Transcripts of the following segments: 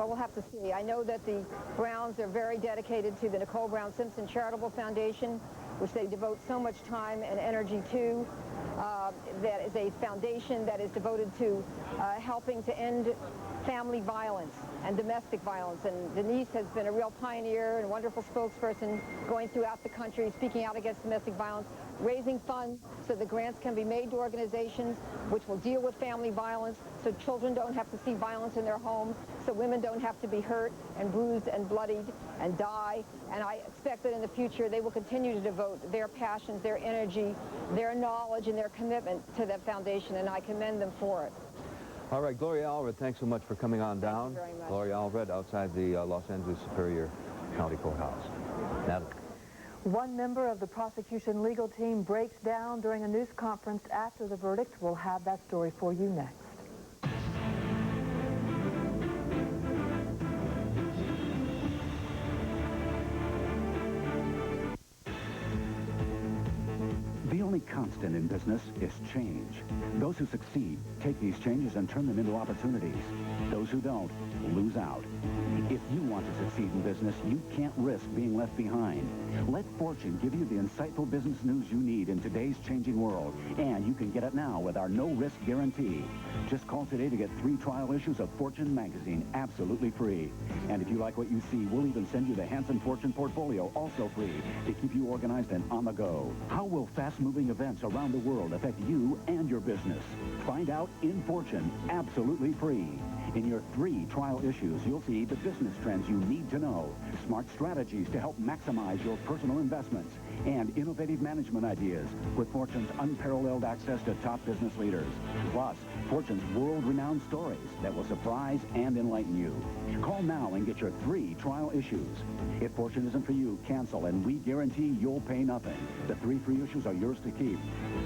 Well, we'll have to see. I know that the Browns are very dedicated to the Nicole Brown Simpson Charitable Foundation, which they devote so much time and energy to. That is a foundation that is devoted to helping to end family violence and domestic violence. And Denise has been a real pioneer and wonderful spokesperson going throughout the country, speaking out against domestic violence, raising funds so the grants can be made to organizations which will deal with family violence, so children don't have to see violence in their home, so women don't have to be hurt and bruised and bloodied and die. And I expect that in the future they will continue to devote their passions, their energy, their knowledge, and their commitment to that foundation, and I commend them for it. All right, Gloria Allred, thanks so much for coming on down. Thank you very much. Gloria Allred outside the Los Angeles Superior County Courthouse. Natalie. One member of the prosecution legal team breaks down during a news conference after the verdict. We'll have that story for you next. The only constant in business is change. Those who succeed take these changes and turn them into opportunities. Those who don't lose out. If you want to succeed in business, you can't risk being left behind. Let Fortune give you the insightful business news you need in today's changing world. And you can get it now with our no-risk guarantee. Just call today to get 3 trial issues of Fortune magazine absolutely free. And if you like what you see, we'll even send you the handsome Fortune portfolio also free to keep you organized and on the go. How will fast-moving events around the world affect you and your business? Find out in Fortune absolutely free. In your 3 trial issues, you'll see the business trends you need to know, smart strategies to help maximize your personal investments, and innovative management ideas with Fortune's unparalleled access to top business leaders. Plus, Fortune's world-renowned stories that will surprise and enlighten you. Call now and get your 3 trial issues. If Fortune isn't for you, cancel, and we guarantee you'll pay nothing. The 3 free issues are yours to keep.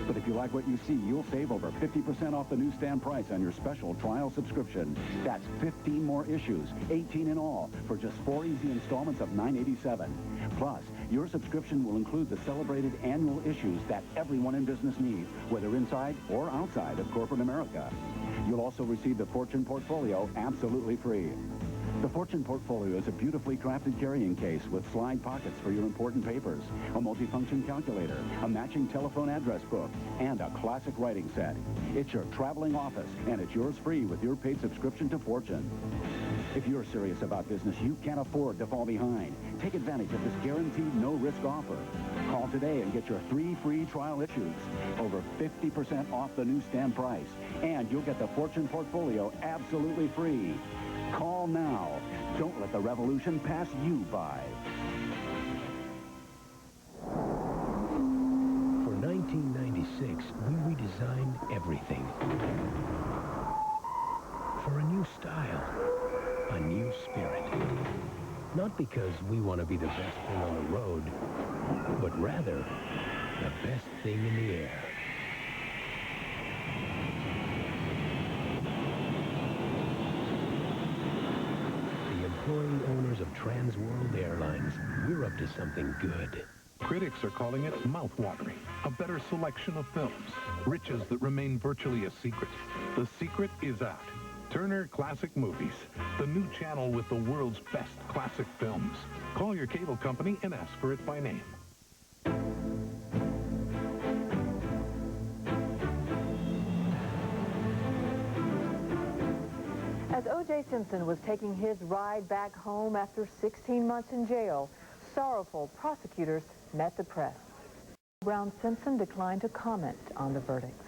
But if you like what you see, you'll save over 50% off the newsstand price on your special trial subscription. That's 15 more issues, 18 in all, for just 4 easy installments of $9.87. Plus, your subscription will include the celebrated annual issues that everyone in business needs, whether inside or outside of corporate America. You'll also receive the Fortune portfolio absolutely free. The Fortune portfolio is a beautifully crafted carrying case with slide pockets for your important papers, a multifunction calculator, a matching telephone address book, and a classic writing set. It's your traveling office, and it's yours free with your paid subscription to Fortune. If you're serious about business, you can't afford to fall behind. Take advantage of this guaranteed no-risk offer. Call today and get your 3 free trial issues, over 50% off the newsstand price, and you'll get the Fortune portfolio absolutely free. Call now. Don't let the revolution pass you by. For 1996, we redesigned everything. For a new style, a new spirit. Not because we want to be the best thing on the road, but rather the best thing in the air. Employee owners of Trans World Airlines, we're up to something good. Critics are calling it mouth-watering, a better selection of films, riches that remain virtually a secret. The secret is out. Turner Classic Movies, the new channel with the world's best classic films. Call your cable company and ask for it by name. As O.J. Simpson was taking his ride back home after 16 months in jail, sorrowful prosecutors met the press. Brown Simpson declined to comment on the verdicts.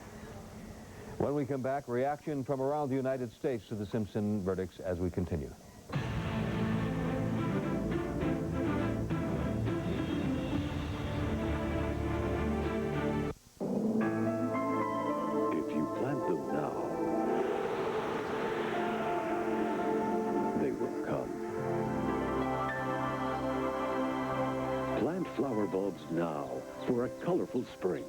When we come back, reaction from around the United States to the Simpson verdicts as we continue. If you plant them now, they will come. Plant flower bulbs now for a colorful spring.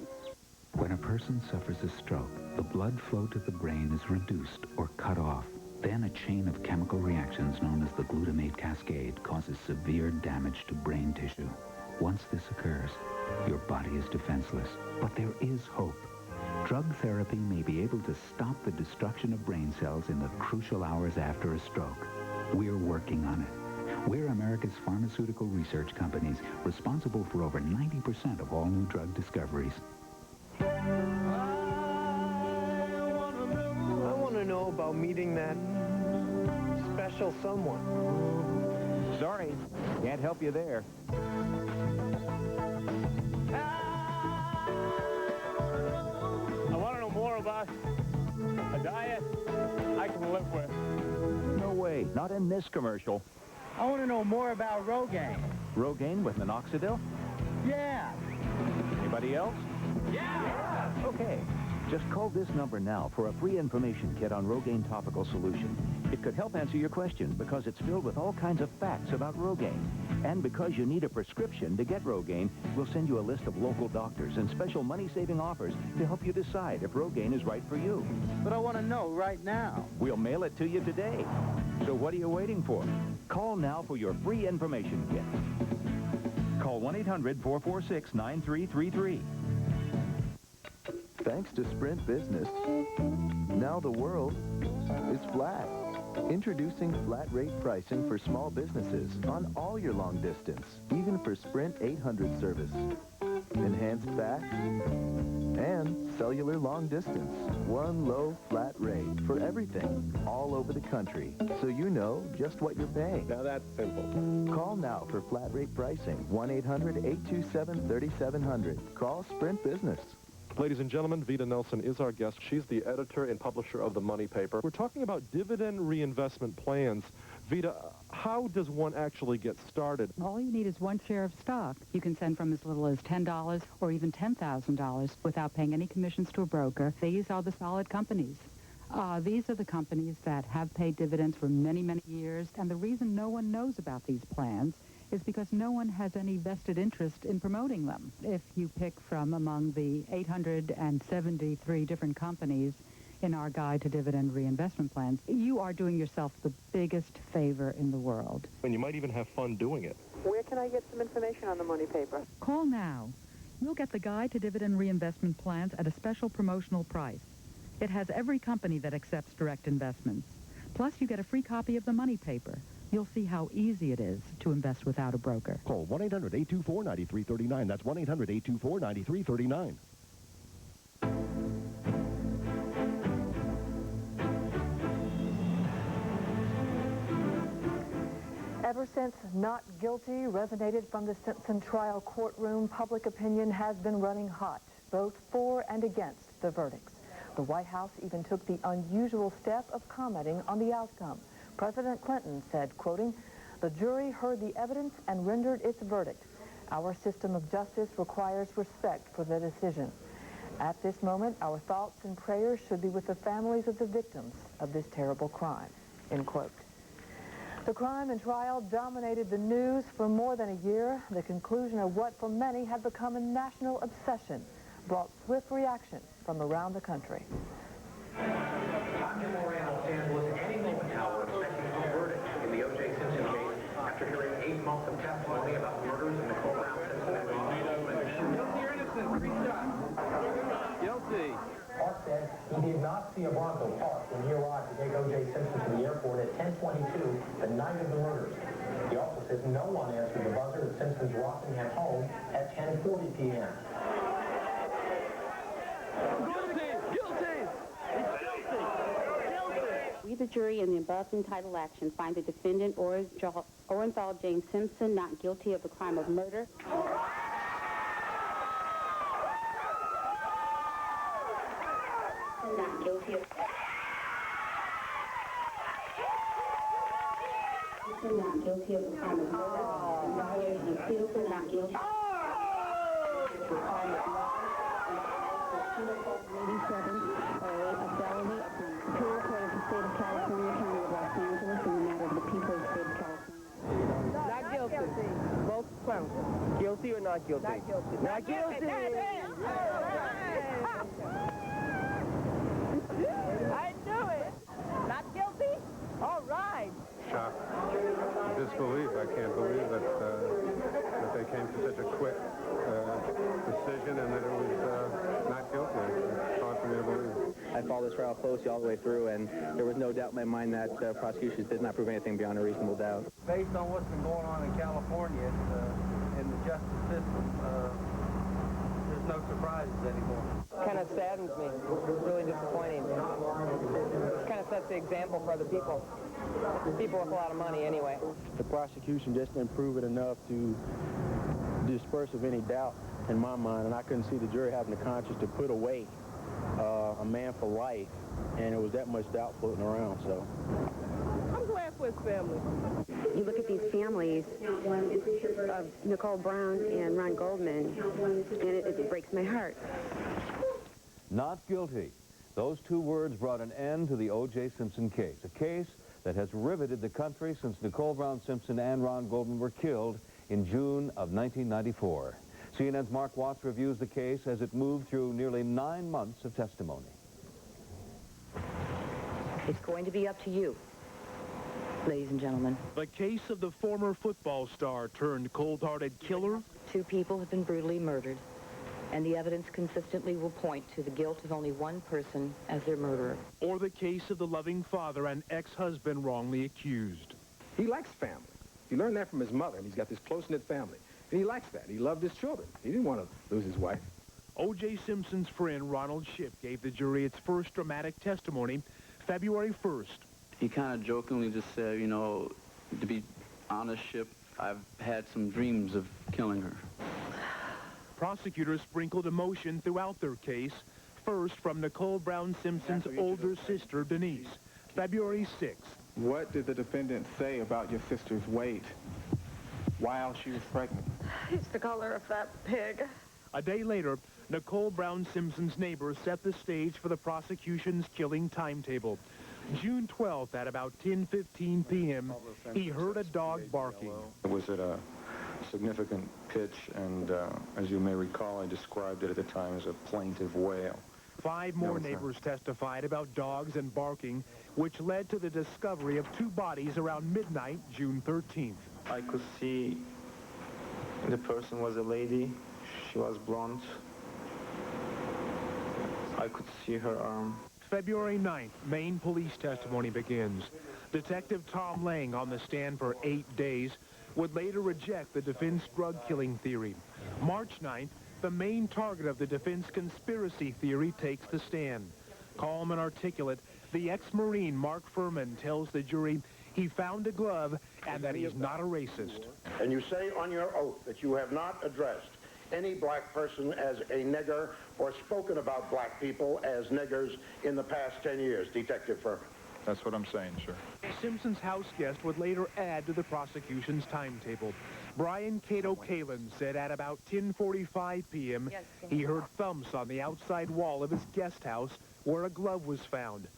When a person suffers a stroke, the blood flow to the brain is reduced or cut off. Then a chain of chemical reactions known as the glutamate cascade causes severe damage to brain tissue. Once this occurs, your body is defenseless. But there is hope. Drug therapy may be able to stop the destruction of brain cells in the crucial hours after a stroke. We're working on it. We're America's pharmaceutical research companies, responsible for over 90% of all new drug discoveries. I want to know about meeting that special someone. Sorry, can't help you there. I want to know more about a diet I can live with. No way, not in this commercial. I want to know more about Rogaine. Rogaine with minoxidil? Yeah. Anybody else? Yeah. Okay. Just call this number now for a free information kit on Rogaine topical solution. It could help answer your question because it's filled with all kinds of facts about Rogaine. And because you need a prescription to get Rogaine, we'll send you a list of local doctors and special money-saving offers to help you decide if Rogaine is right for you. But I want to know right now. We'll mail it to you today. So what are you waiting for? Call now for your free information kit. Call 1-800-446-9333. Thanks to Sprint Business, now the world is flat. Introducing flat rate pricing for small businesses on all your long distance, even for Sprint 800 service. Enhanced fax and cellular long distance. One low flat rate for everything all over the country, so you know just what you're paying. Now that's simple. Call now for flat rate pricing. 1-800-827-3700. Call Sprint Business. Ladies and gentlemen, Vita Nelson is our guest. She's the editor and publisher of the Money Paper. We're talking about dividend reinvestment plans. Vita, how does one actually get started? All you need is one share of stock. You can send from as little as $10 or even $10,000 without paying any commissions to a broker. These are the solid companies. These are the companies that have paid dividends for many, many years, and the reason no one knows about these plans is because no one has any vested interest in promoting them. If you pick from among the 873 different companies in our guide to dividend reinvestment plans, you are doing yourself the biggest favor in the world. And you might even have fun doing it. Where can I get some information on the Money Paper? Call now. You'll get the guide to dividend reinvestment plans at a special promotional price. It has every company that accepts direct investments. Plus, you get a free copy of the Money Paper. You'll see how easy it is to invest without a broker. Call 1-800-824-9339. That's 1-800-824-9339. Ever since not guilty resonated from the Simpson trial courtroom, public opinion has been running hot, both for and against the verdicts. The White House even took the unusual step of commenting on the outcome. President Clinton said, quoting, "The jury heard the evidence and rendered its verdict. Our system of justice requires respect for the decision. At this moment, our thoughts and prayers should be with the families of the victims of this terrible crime," end quote. The crime and trial dominated the news for more than a year. The conclusion of what for many had become a national obsession brought swift reaction from around the country. After hearing 8 months of testimony about the murders of Nicole Brown Simpson and guilty or innocent, 3 shots. Guilty. Park said he did not see a Bronco parked when he arrived to take O.J. Simpson to the airport at 10:22 the night of the murders. He also says no one answered the buzzer at Simpson's Rockingham home at 10:40 p.m. We, the jury, in the above entitled action, find the defendant, Orenthal James Simpson, not guilty of the crime of murder. Not guilty of... Not guilty of the crime of murder. Simpson, not guilty. 87, a felony upon Superior Court of the State of California, County of Los Angeles, in the matter of the people of the State of California. Not guilty. Both claims. Guilty or not guilty? Not guilty. Not guilty. I knew it. Not guilty? All right. Shock. Disbelief. I can't believe that they came to such a quick decision and that it was not guilty. It's hard for me to believe. I I followed this trial closely all the way through, and there was no doubt in my mind that prosecutions did not prove anything beyond a reasonable doubt. Based on what's been going on in California in the justice system, there's no surprises anymore. Kind of saddens me. It's really disappointing. It kind of sets the example for other people. People with a lot of money, anyway. The prosecution just didn't prove it enough to disperse of any doubt in my mind, and I couldn't see the jury having the conscience to put away a man for life, and it was that much doubt floating around, so. I'm glad for his family. You look at these families of Nicole Brown and Ron Goldman, and it breaks my heart. Not guilty. Those two words brought an end to the O.J. Simpson case, a case that has riveted the country since Nicole Brown Simpson and Ron Goldman were killed in June of 1994. CNN's Mark Watts reviews the case as it moved through nearly 9 months of testimony. It's going to be up to you, ladies and gentlemen. The case of the former football star turned cold-hearted killer. 2 people have been brutally murdered, and the evidence consistently will point to the guilt of only one person as their murderer. Or the case of the loving father and ex-husband wrongly accused. He likes family. He learned that from his mother, and he's got this close-knit family. And he likes that. He loved his children. He didn't want to lose his wife. O.J. Simpson's friend Ronald Shipp gave the jury its first dramatic testimony February 1st. He kind of jokingly just said, you know, to be honest, Shipp, I've had some dreams of killing her. Prosecutors sprinkled emotion throughout their case, first from Nicole Brown Simpson's older sister, Denise, February 6th. What did the defendant say about your sister's weight while she was pregnant? It's the color of that pig. A day later, Nicole Brown Simpson's neighbor set the stage for the prosecution's killing timetable. June 12th at about 10:15 p.m., he heard a dog barking. It was at a significant pitch, and as you may recall, I described it at the time as a plaintive wail. 5 more neighbors testified about dogs and barking, which led to the discovery of 2 bodies around midnight, June 13th. I could see the person was a lady. She was blonde. I could see her arm. February 9th, Maine police testimony begins. Detective Tom Lang, on the stand for 8 days, would later reject the defense drug-killing theory. March 9th, the main target of the defense conspiracy theory takes the stand. Calm and articulate, the ex-Marine Mark Furman tells the jury he found a glove and that he's not a racist. And you say on your oath that you have not addressed any black person as a nigger or spoken about black people as niggers in the past 10 years, Detective Furman. That's what I'm saying, sir. Simpson's house guest would later add to the prosecution's timetable. Brian Cato Kalin said at about 10:45 p.m. he heard thumps on the outside wall of his guest house where a glove was found.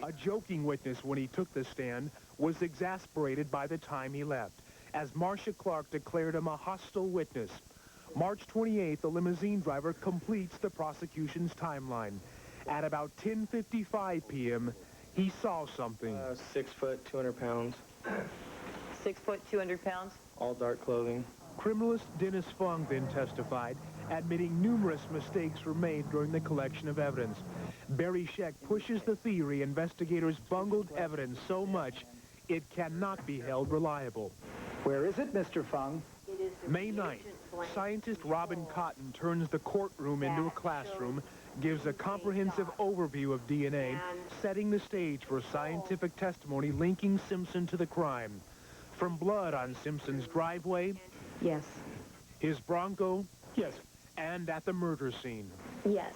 A joking witness when he took the stand was exasperated by the time he left, as Marcia Clark declared him a hostile witness. March 28th, the limousine driver completes the prosecution's timeline. At about 10:55 p.m., he saw something. 6 foot, 200 pounds. 6 foot, 200 pounds? All dark clothing. Criminalist Dennis Fung then testified, admitting numerous mistakes were made during the collection of evidence. Barry Scheck pushes the theory investigators bungled evidence so much it cannot be held reliable. Where is it, Mr. Fung? May 9th, scientist Robin Cotton turns the courtroom into a classroom, gives a comprehensive overview of DNA, setting the stage for scientific testimony linking Simpson to the crime. From blood on Simpson's driveway. Yes. His Bronco. Yes. And at the murder scene. Yes.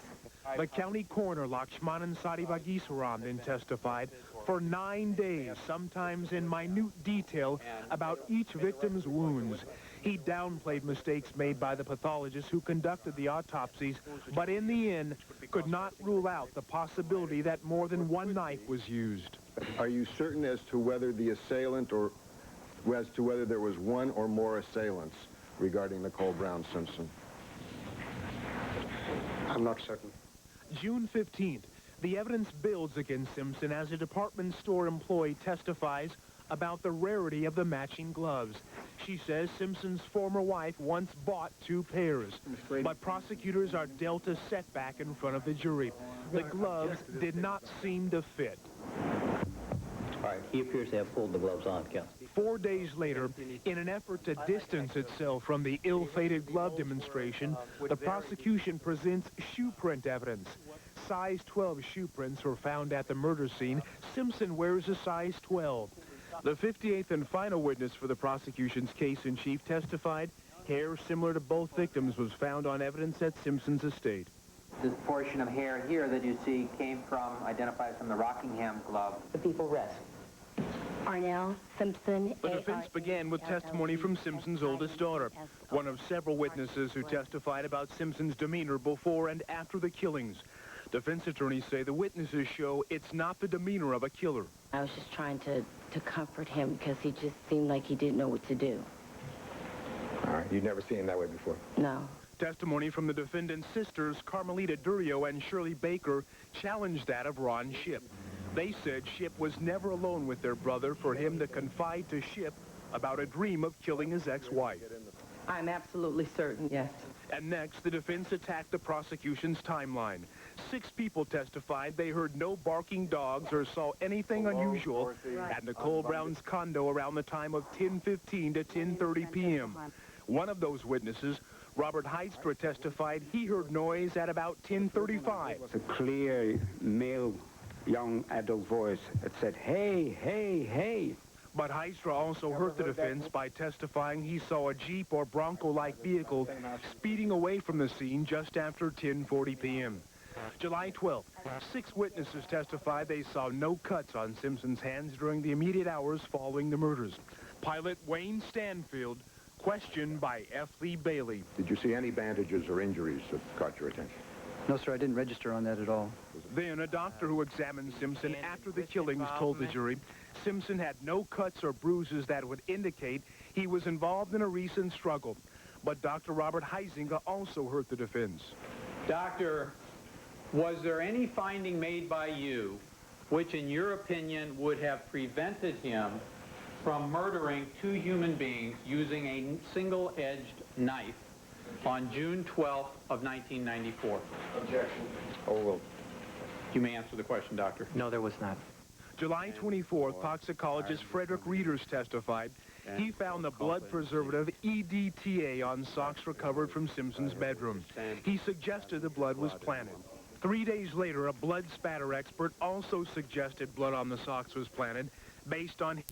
The county coroner, Lakshmanan Sadivagiswaran, then testified for 9 days, sometimes in minute detail, about each victim's wounds. He downplayed mistakes made by the pathologists who conducted the autopsies, but in the end, could not rule out the possibility that more than one knife was used. Are you certain as to whether the assailant or as to whether there was one or more assailants regarding Nicole Brown Simpson? I'm not certain. June 15th, the evidence builds against Simpson as a department store employee testifies about the rarity of the matching gloves. She says Simpson's former wife once bought 2 pairs, but prosecutors are dealt a setback in front of the jury. The gloves did not seem to fit. All right, he appears to have pulled the gloves on, counsel. 4 days later, in an effort to distance itself from the ill-fated glove demonstration, the prosecution presents shoe print evidence. Size 12 shoe prints were found at the murder scene. Simpson wears a size 12. The 58th and final witness for the prosecution's case-in-chief testified hair similar to both victims was found on evidence at Simpson's estate. This portion of hair here that you see came from, identified from the Rockingham glove. The people rest. Arnell, Simpson, The defense began with testimony from Simpson's oldest daughter, one of several witnesses who testified about Simpson's demeanor before and after the killings. Defense attorneys say the witnesses show it's not the demeanor of a killer. I was just trying to comfort him because he just seemed like he didn't know what to do. All right, you've never seen him that way before? No. Testimony from the defendant's sisters, Carmelita Durio and Shirley Baker, challenged that of Ron Shipp. They said Shipp was never alone with their brother for him to confide to Shipp about a dream of killing his ex-wife. I'm absolutely certain, yes. And next, the defense attacked the prosecution's timeline. 6 people testified they heard no barking dogs or saw anything unusual at Nicole Brown's condo around the time of 10:15 to 10:30 p.m. One of those witnesses, Robert Heistra, testified he heard noise at about 10:35. A clear male young adult voice that said, "Hey, hey, hey." But Heistra also hurt the defense by testifying he saw a Jeep or Bronco-like vehicle speeding away from the scene just after 10:40 p.m. July 12th, 6 witnesses testified they saw no cuts on Simpson's hands during the immediate hours following the murders. Pilot Wayne Stanfield, questioned by F. Lee Bailey. Did you see any bandages or injuries that caught your attention? No, sir, I didn't register on that at all. Then a doctor who examined Simpson after the killings told the jury Simpson had no cuts or bruises that would indicate he was involved in a recent struggle. But Dr. Robert Heisinger also hurt the defense. Doctor, was there any finding made by you which, in your opinion, would have prevented him from murdering 2 human beings using a single-edged knife on June 12th of 1994? Objection. Overruled. You may answer the question, Doctor. No, there was not. July 24th, toxicologist Frederick Reeders testified he found the blood preservative EDTA on socks recovered from Simpson's bedroom. He suggested the blood was planted. 3 days later, a blood spatter expert also suggested blood on the socks was planted based on